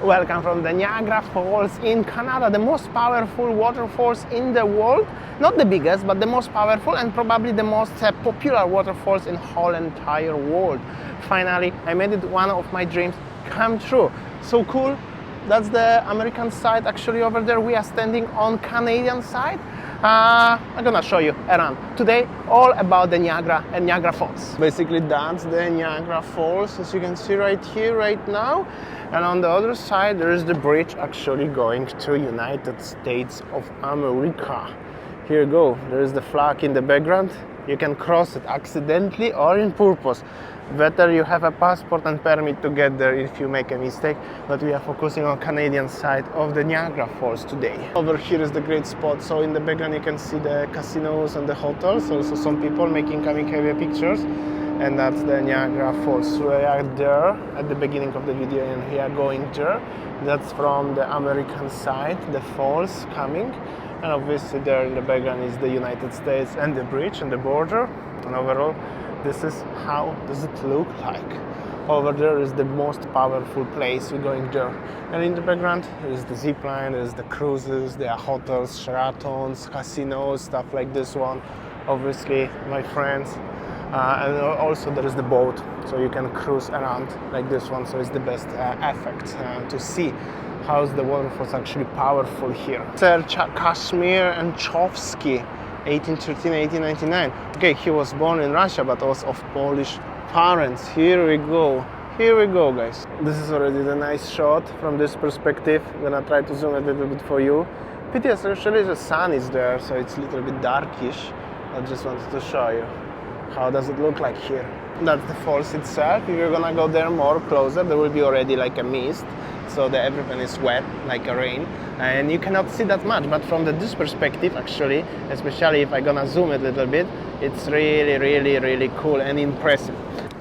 Welcome from the Niagara Falls in Canada, the most powerful waterfalls in the world. Not the biggest, but the most powerful and probably the most popular waterfalls in whole entire world. Finally, I made it one of my dreams come true. So cool. That's the American side. Actually over there we are standing on Canadian side. I'm gonna show you around. Today, all about the Niagara and Niagara Falls. Basically that's the Niagara Falls, as you can see right here, right now. And on the other side there is the bridge actually going to United States of America. Here you go, there is the flag in the background. You can cross it accidentally or in purpose. Better you have a passport and permit to get there if you make a mistake, but we are focusing on Canadian side of the Niagara Falls today. Over here is the great spot, so in the background you can see the casinos and the hotels, also some people coming heavy pictures, and that's the Niagara Falls. We are there at the beginning of the video and we are going there. That's from the American side, the falls coming, and obviously there in the background is the United States and the bridge and the border, and overall this is how does it look like. Over there is the most powerful place, we're going there. And in the background is the zip line, there's the cruises, there are hotels, Sheratons, casinos, stuff like this one. Obviously, my friends. And also there is the boat, so you can cruise around like this one. So it's the best effect to see how the waterfalls actually powerful here. Sir Kazimierz Anchowski. 1813, 1899. Okay, he was born in Russia, but was of Polish parents. Here we go, guys. This is already the nice shot from this perspective. I'm gonna try to zoom a little bit for you. Pity especially the sun is there, so it's a little bit darkish. I just wanted to show you how does it look like here. That's the falls itself. If you're gonna go there more closer, there will be already like a mist, so that everything is wet like a rain, and you cannot see that much. But from this perspective, actually, especially if I'm gonna zoom it a little bit, it's really cool and impressive.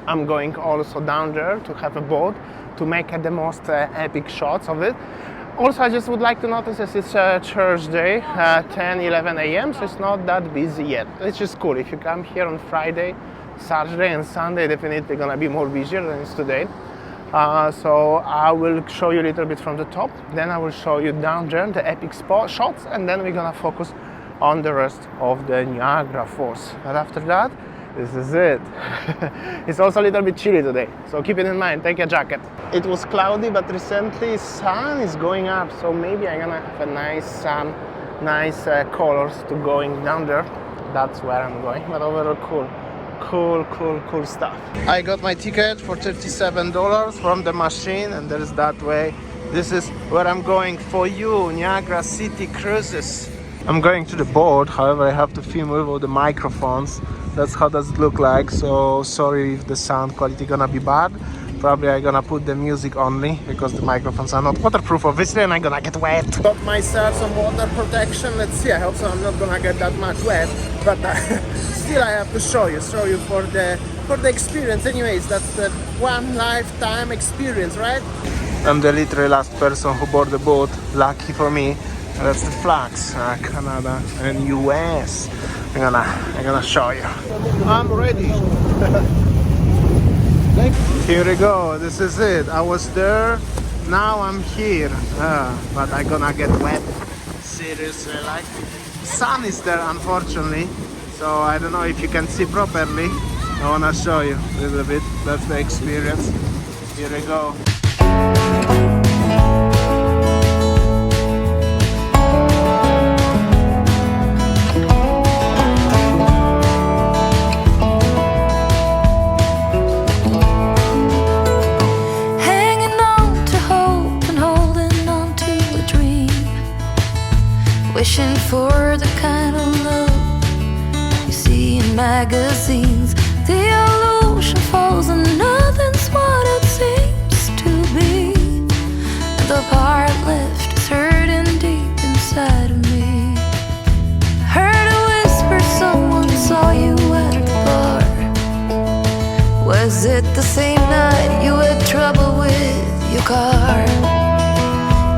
I'm going also down there to have a boat to make the most epic shots of it. Also, I just would like to notice that it's Thursday, 10-11 a.m., so it's not that busy yet. It's just cool. If you come here on Friday, Saturday and Sunday, definitely gonna be more busier than it's today. So I will show you a little bit from the top, then I will show you down there the epic shots, and then we're gonna focus on the rest of the Niagara Falls. But after that, this is it. It's also a little bit chilly today, so keep it in mind, take a jacket. It was cloudy, but recently sun is going up, so maybe I'm gonna have a nice sun, nice colors to going down there. That's where I'm going, but overall cool stuff. I got my ticket for $37 from the machine, and there's that way. This is where I'm going for you, Niagara City Cruises. I'm going to the boat, however I have to film with all the microphones. That's how does it look like, so sorry if the sound quality gonna be bad. Probably I'm gonna put the music only because the microphones are not waterproof obviously, and I'm gonna get wet. Got myself some water protection. Let's see, I hope so I'm not gonna get that much wet, but still I have to show you for the experience. Anyways, that's the one lifetime experience, right? I'm the literally last person who boarded the boat, lucky for me. That's the flags, Canada and US. I'm gonna show you. I'm ready. Here we go, this is it. I was there, now I'm here. But I'm gonna get wet. Seriously, like, sun is there unfortunately, so I don't know if you can see properly. I wanna show you a little bit. That's the experience. Here we go. Wishing for the kind of love you see in magazines. The illusion falls and nothing's what it seems to be. And the part left is hurting deep inside of me. Heard a whisper, someone saw you at the bar. Was it the same night you had trouble with your car?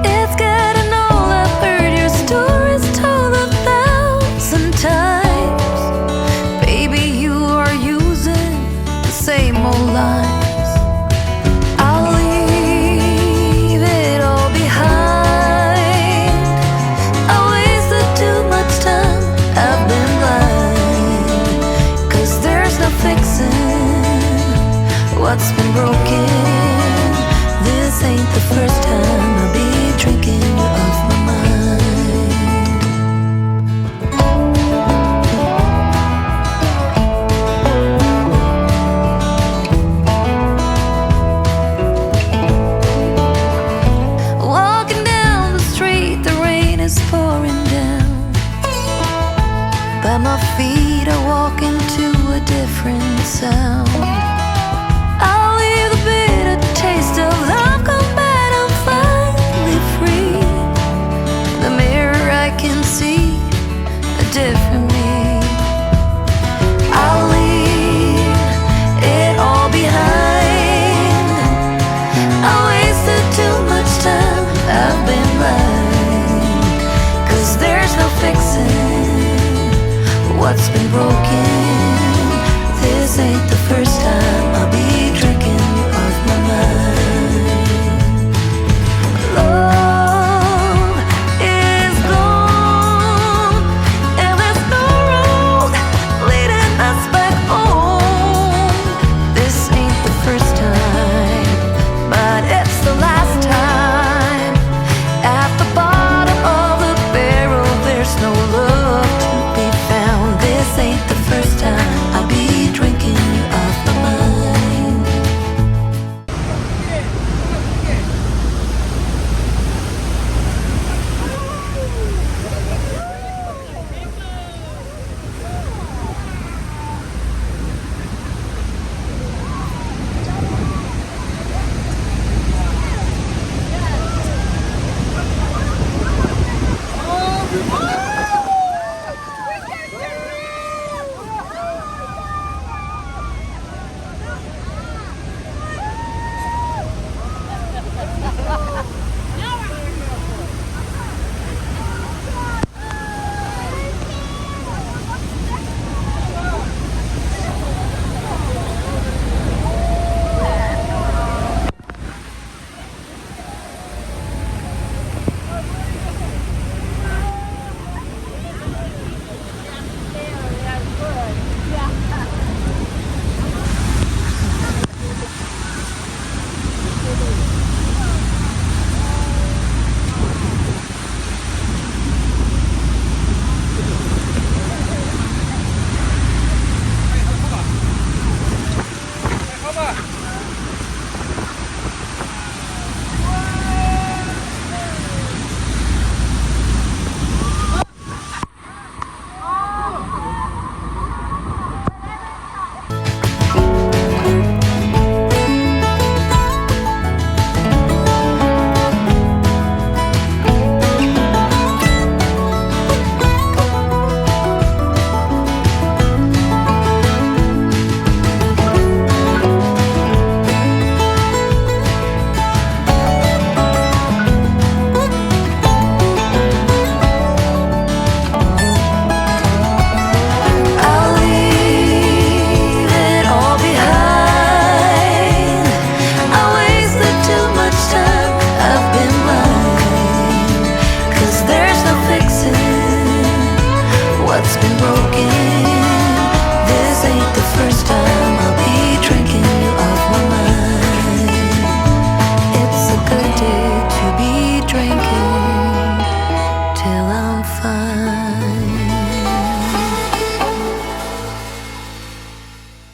It's getting old, I've heard your stories told 1,000 times. Baby, you are using the same old lines. I'll leave it all my feet are walking to a different sound. I'll leave the bitter taste of love, come back, I'm finally free. In the mirror I can see a different me. I'll leave it all behind. I wasted too much time, I've been blind. 'Cause there's no fixing what's been broken. This ain't the first time I'll be drinking you off my mind. Love is gone, and there's no road leading us back home. This ain't the first time, but it's the last time. At the bottom of the barrel, there's no love to be found. This ain't the first time I'll be drinking you off my mind.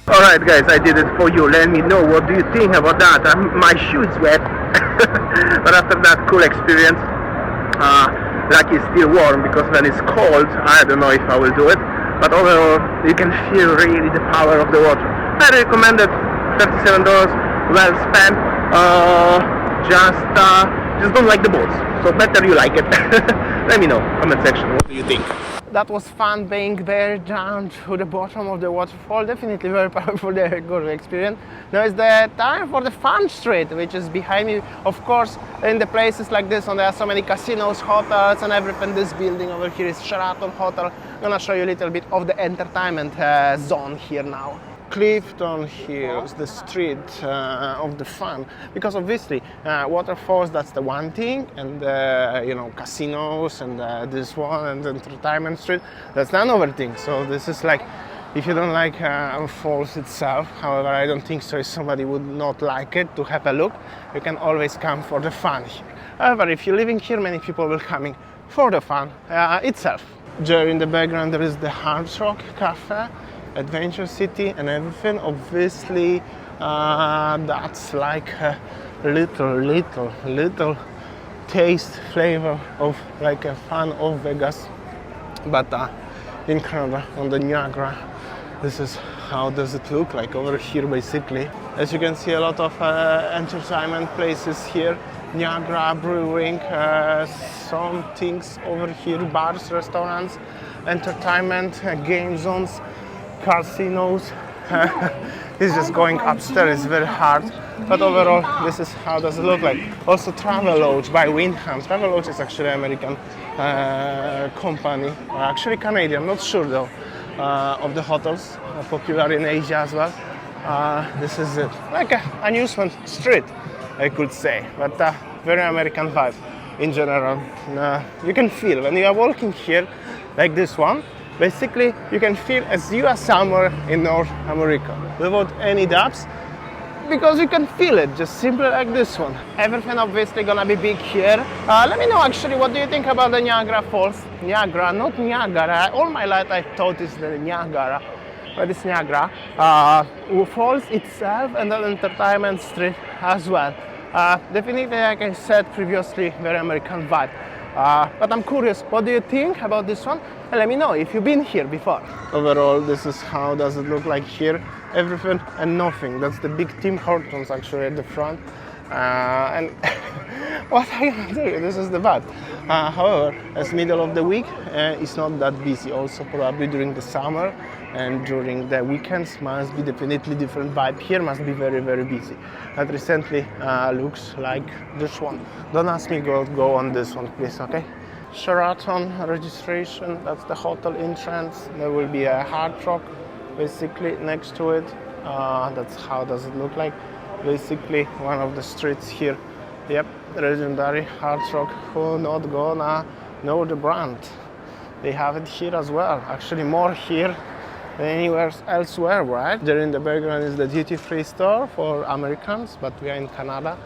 Alright guys, I did it for you. Let me know what do you think about that. My shoes wet. But after that cool experience, lucky it's still warm, because when it's cold I don't know if I will do it. But overall you can feel really the power of the water. I recommend it. $37 well spent. Just don't like the boats, so better you like it. Let me know, comment section, what do you think? That was fun being there down to the bottom of the waterfall. Definitely very powerful, very good experience. Now is the time for the fun street, which is behind me. Of course, in the places like this, there are so many casinos, hotels and everything. This building over here is Sheraton Hotel. I'm gonna show you a little bit of the entertainment zone here now. Clifton Hill is the street of the fun, because obviously waterfalls, that's the one thing, and you know, casinos and this one and the entertainment street, that's another thing. So this is like, if you don't like falls itself, however I don't think so if somebody would not like it to have a look, you can always come for the fun here. However, if you're living here, many people will coming for the fun itself. There in the background there is the Hard Rock Cafe, Adventure City and everything. Obviously that's like a little taste flavor of like a fun of Vegas, but in Canada on the Niagara. This is how does it look like over here basically. As you can see, a lot of entertainment places here. Niagara Brewing, some things over here, bars, restaurants, entertainment, game zones, casinos. It's just going upstairs, it's very hard. But overall, this is how does it look like. Also Travelodge by Windham. Travelodge is actually an American company, or actually Canadian, not sure though, of the hotels, popular in Asia as well. This is it, like an amusement street, I could say, but very American vibe in general. You can feel when you are walking here, like this one, basically you can feel as you are somewhere in North America, without any doubts, because you can feel it, just simply like this one. Everything obviously gonna be big here. Let me know actually, what do you think about the Niagara Falls? Niagara, not Niagara. All my life I thought it's the Niagara, but it's Niagara. Falls itself and the entertainment street as well. Definitely, like I said previously, very American vibe. But I'm curious, what do you think about this one? And let me know if you've been here before. Overall, this is how does it look like here. Everything and nothing. That's the big Tim Hortons actually at the front. And what I can tell you, this is the bad. However, as middle of the week, it's not that busy. Also, probably during the summer and during the weekends, must be definitely different vibe. Here must be very, very busy. But recently looks like this one. Don't ask me go on this one, please, okay? Sheraton registration, that's the hotel entrance. There will be a Hard Rock basically next to it. That's how does it look like. Basically one of the streets here. Yep, legendary Hard Rock. Who not gonna know the brand? They have it here as well. Actually more here than anywhere elsewhere, right? There in the background is the duty-free store for Americans, but we are in Canada.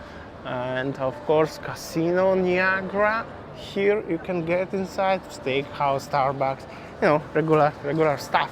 And of course Casino Niagara. Here you can get inside, steakhouse, Starbucks, you know, regular stuff.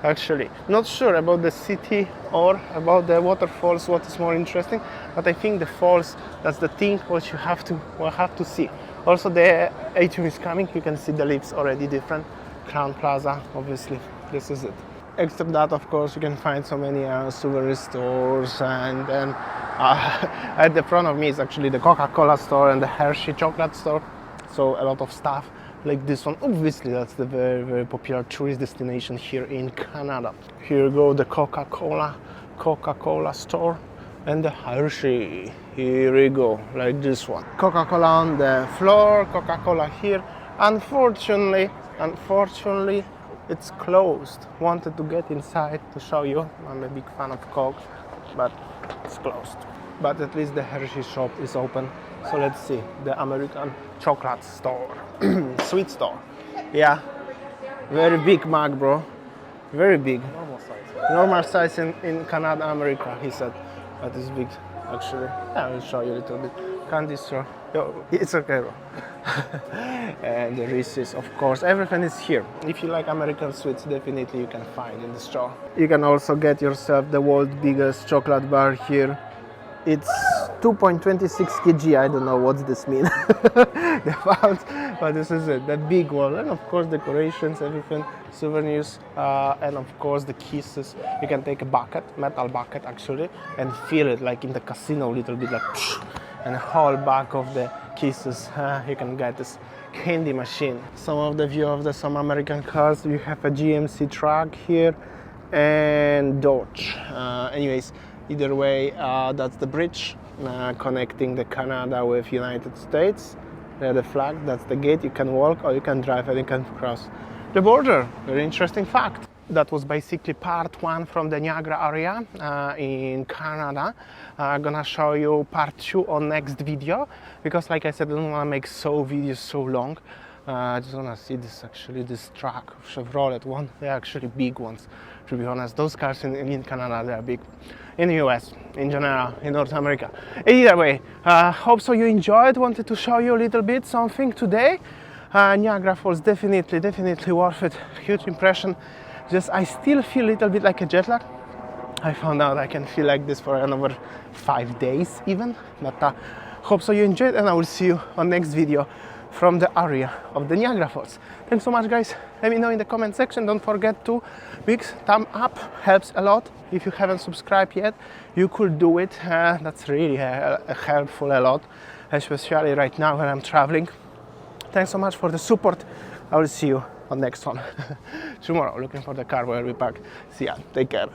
Actually, not sure about the city or about the waterfalls, what is more interesting, but I think the falls, that's the thing what you have to see. Also the atrium is coming, you can see the lifts already different. Crown Plaza, obviously, this is it. Except that, of course, you can find so many souvenir stores, and then at the front of me is actually the Coca-Cola store and the Hershey chocolate store. So a lot of stuff like this one. Obviously, that's the very, very popular tourist destination here in Canada. Here you go, the Coca-Cola store and the Hershey. Here we go, like this one. Coca-Cola on the floor, Coca-Cola here. Unfortunately, it's closed. Wanted to get inside to show you. I'm a big fan of Coke, but it's closed. But at least the Hershey shop is open. So let's see, the American chocolate store, sweet store. Yeah, very big mug, bro. Very big. Normal size in Canada, America, he said. But it's big, actually. Yeah, I will show you a little bit. Candy store. Yo, it's okay, bro. And the Reese's, of course. Everything is here. If you like American sweets, definitely you can find in the store. You can also get yourself the world's biggest chocolate bar here. It's 2.26 kg, I don't know what this means, the pounds, but this is it, the big one. And of course decorations, everything, souvenirs, and of course the kisses. You can take a bucket, metal bucket actually, and fill it like in the casino a little bit, like and a whole bag of the kisses. You can get this candy machine. Some of the view of some American cars. You have a GMC truck here and Dodge. Anyways, either way, that's the bridge connecting the Canada with United States. There the flag, that's the gate. You can walk or you can drive and you can cross the border. Very interesting fact. That was basically part one from the Niagara area in Canada. I'm gonna show you part two on next video, because like I said, I don't wanna make videos so long. I just wanna see this truck, Chevrolet one. They're actually big ones, to be honest. Those cars in Canada, they are big. In the US, in general, in North America. Either way, hope so you enjoyed. Wanted to show you a little bit something today. Niagara Falls, definitely worth it. Huge impression. Just I still feel a little bit like a jet lag. I found out I can feel like this for another 5 days even. But hope so you enjoyed, and I will see you on next video. from the area of the Niagara Falls. Thanks so much, guys. Let me know in the comment section. Don't forget to big thumb up, helps a lot. If you haven't subscribed yet, you could do it. That's really helpful a lot, especially right now when I'm traveling. Thanks so much for the support. I will see you on next one tomorrow. Looking for the car where we park. See ya. Take care.